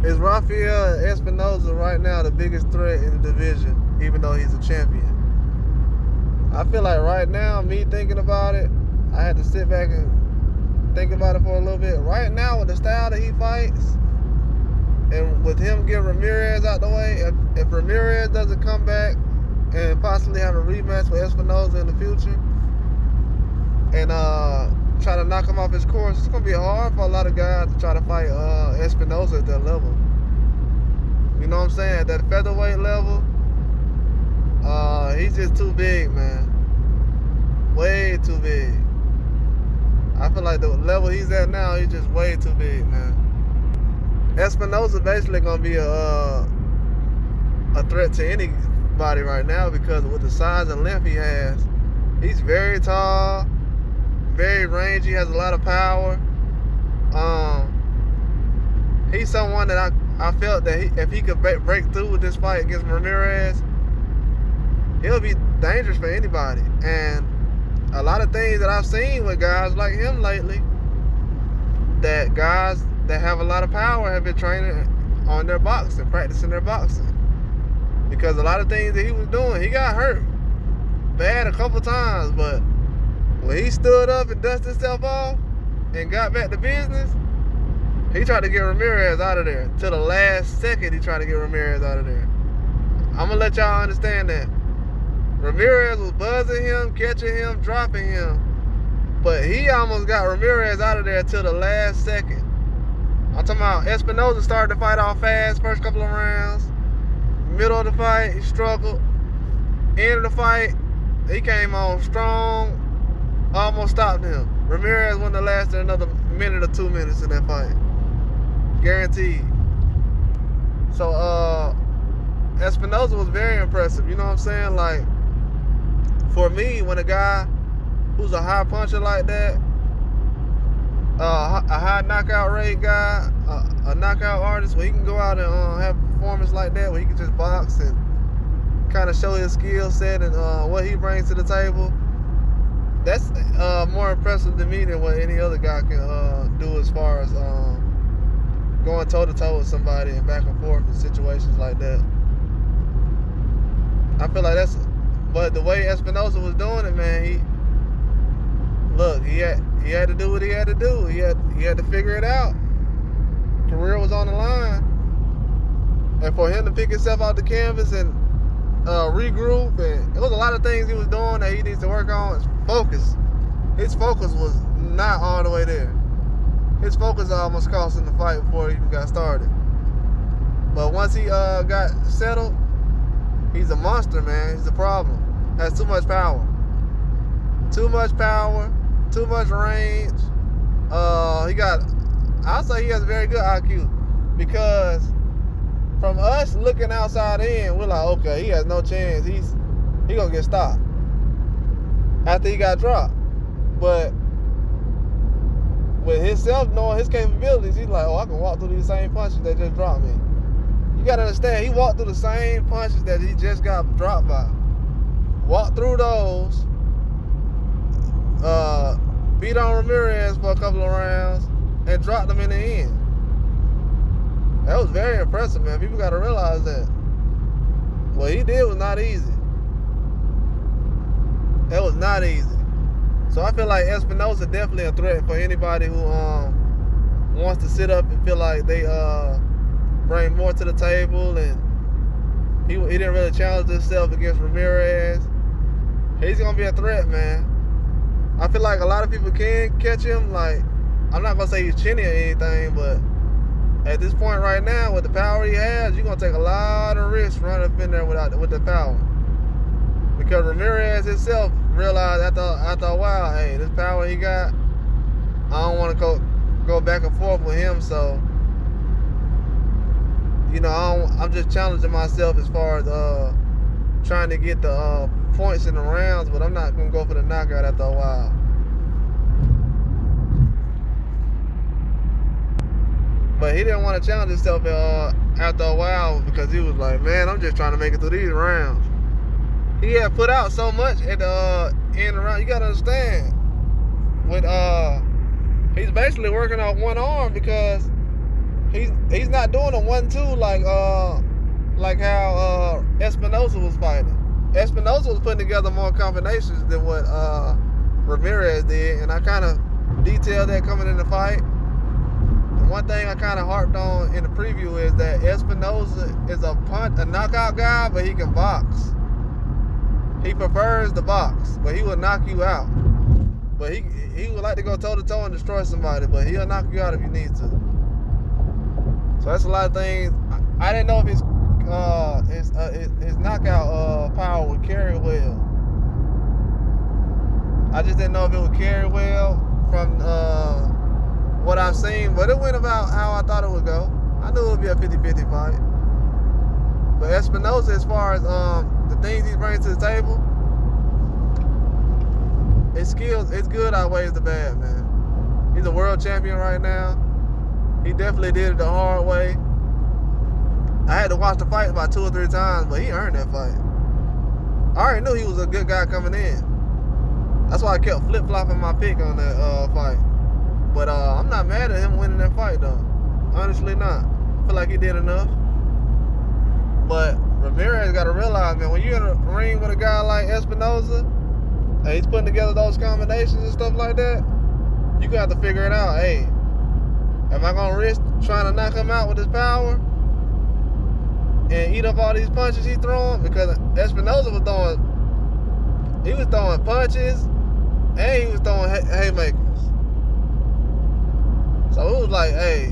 Is Rafael Espinoza right now the biggest threat in the division, even though he's a champion? I feel like right now, me thinking about it, I had to sit back and think about it for a little bit. Right now, with the style that he fights, and with him getting Ramirez out the way, if Ramirez doesn't come back and possibly have a rematch with Espinoza in the future, and try to knock him off his course, it's gonna be hard for a lot of guys to try to fight Espinoza at that level. You know what I'm saying? At that featherweight level, he's just too big, man. Way too big. I feel like the level he's at now, he's just way too big, man. Espinoza basically gonna be a threat to anybody right now because with the size and length he has. He's very tall, very rangy, has a lot of power. He's someone that I felt that if he could break through with this fight against Ramirez, he'll be dangerous for anybody. And a lot of things that I've seen with guys like him lately, that guys that have a lot of power have been training on their boxing, practicing their boxing. Because a lot of things that he was doing, he got hurt bad a couple times, but when he stood up and dusted himself off and got back to business, he tried to get Ramirez out of there. Till the last second, he tried to get Ramirez out of there. I'm going to let y'all understand that. Ramirez was buzzing him, catching him, dropping him. But he almost got Ramirez out of there till the last second. I'm talking about Espinoza started the fight off fast, first couple of rounds. Middle of the fight, he struggled. End of the fight, he came on strong, almost stopped him. Ramirez wouldn't have lasted another minute or 2 minutes in that fight. Guaranteed. So, Espinoza was very impressive. You know what I'm saying? Like, for me, when a guy who's a high puncher like that, a high knockout rate guy, a knockout artist, where he can go out and have a performance like that, where he can just box and kind of show his skill set and what he brings to the table, that's more impressive to me than what any other guy can do as far as going toe-to-toe with somebody and back and forth in situations like that. I feel like that's... But the way Espinoza was doing it, man, he had to do what he had to do. He had to figure it out. Career was on the line. And for him to pick himself out the canvas and regroup, and it was a lot of things he was doing that he needs to work on. His focus. His focus was not all the way there. His focus almost cost him the fight before he even got started. But once he got settled, he's a monster, man. He's a problem. Has too much power. Too much power. Too much range. I'll say he has a very good IQ. Because from us looking outside in, we're like, okay, he has no chance. He gonna get stopped after he got dropped. But with himself knowing his capabilities, he's like, oh, I can walk through these same punches that just dropped me. You gotta understand, he walked through the same punches that he just got dropped by. Walked through those, beat on Ramirez for a couple of rounds, and dropped him in the end. That was very impressive, man. People gotta realize that. What he did was not easy. That was not easy. So I feel like Espinoza definitely a threat for anybody who wants to sit up and feel like they bring more to the table, and he didn't really challenge himself against Ramirez. He's gonna be a threat, man. I feel like a lot of people can catch him. Like, I'm not gonna say he's chinny or anything, but at this point right now, with the power he has, you're gonna take a lot of risks running up in there with the power. Because Ramirez himself realized after a while, hey, this power he got, I don't want to go back and forth with him. So, you know, I'm just challenging myself as far as trying to get the points in the rounds, but I'm not gonna go for the knockout after a while. But he didn't want to challenge himself after a while because he was like, man, I'm just trying to make it through these rounds. He had put out so much at the end of the round. You gotta understand, with he's basically working off one arm because he's not doing a 1-2 like how Espinoza was fighting. Espinoza was putting together more combinations than what Ramirez did, and I kind of detailed that coming in the fight. And one thing I kind of harped on in the preview is that Espinoza is a knockout guy, but he can box. He prefers the box, but he will knock you out. But he would like to go toe-to-toe and destroy somebody, but he'll knock you out if you need to. So that's a lot of things. I didn't know if his knockout power would carry well. I just didn't know if it would carry well from what I've seen, but it went about how I thought it would go. I knew it would be a 50-50 fight. But Espinoza, as far as the things he brings to the table, his skills, his good outweighs the bad, man. He's a world champion right now. He definitely did it the hard way. I had to watch the fight about 2 or 3 times, but he earned that fight. I already knew he was a good guy coming in. That's why I kept flip-flopping my pick on that fight. But I'm not mad at him winning that fight, though. Honestly not. I feel like he did enough. But Ramirez got to realize, man, when you're in a ring with a guy like Espinoza, and he's putting together those combinations and stuff like that, you got to figure it out. Hey, am I going to risk trying to knock him out with his power and eat up all these punches he's throwing? Because Espinoza was throwing punches and he was throwing haymakers. So it was like, hey,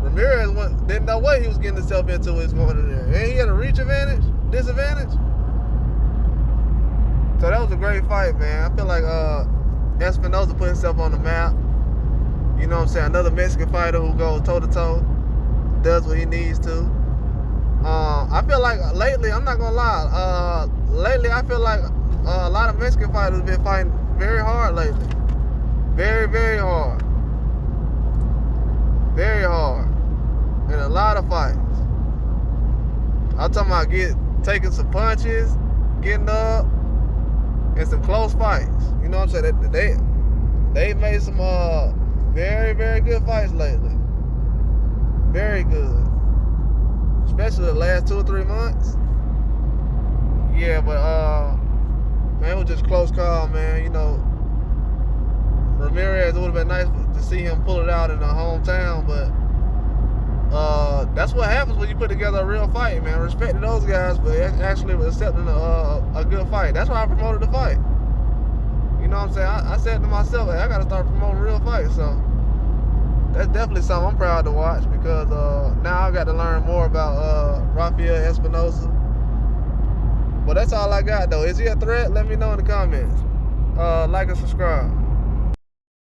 Ramirez didn't know what he was getting himself into when he was going in there. And he had a reach disadvantage. So that was a great fight, man. I feel like Espinoza put himself on the map. You know what I'm saying? Another Mexican fighter who goes toe-to-toe, does what he needs to. I feel like lately, I'm not going to lie, lately I feel like a lot of Mexican fighters have been fighting very hard lately. Very, very hard. Very hard. In a lot of fights. I'm talking about taking some punches, getting up, and some close fights. You know what I'm saying? They made some very, very good fights lately. Very good. Especially the last 2 or 3 months. Yeah, but man, it was just a close call, man. You know, Ramirez, it would have been nice to see him pull it out in the hometown, but that's what happens when you put together a real fight, man. Respect to those guys, but actually accepting a good fight. That's why I promoted the fight. You know what I'm saying? I said to myself, hey, I got to start promoting real fights. So that's definitely something I'm proud to watch, because now I got to learn more about Rafael Espinoza. But that's all I got, though. Is he a threat? Let me know in the comments. Like and subscribe.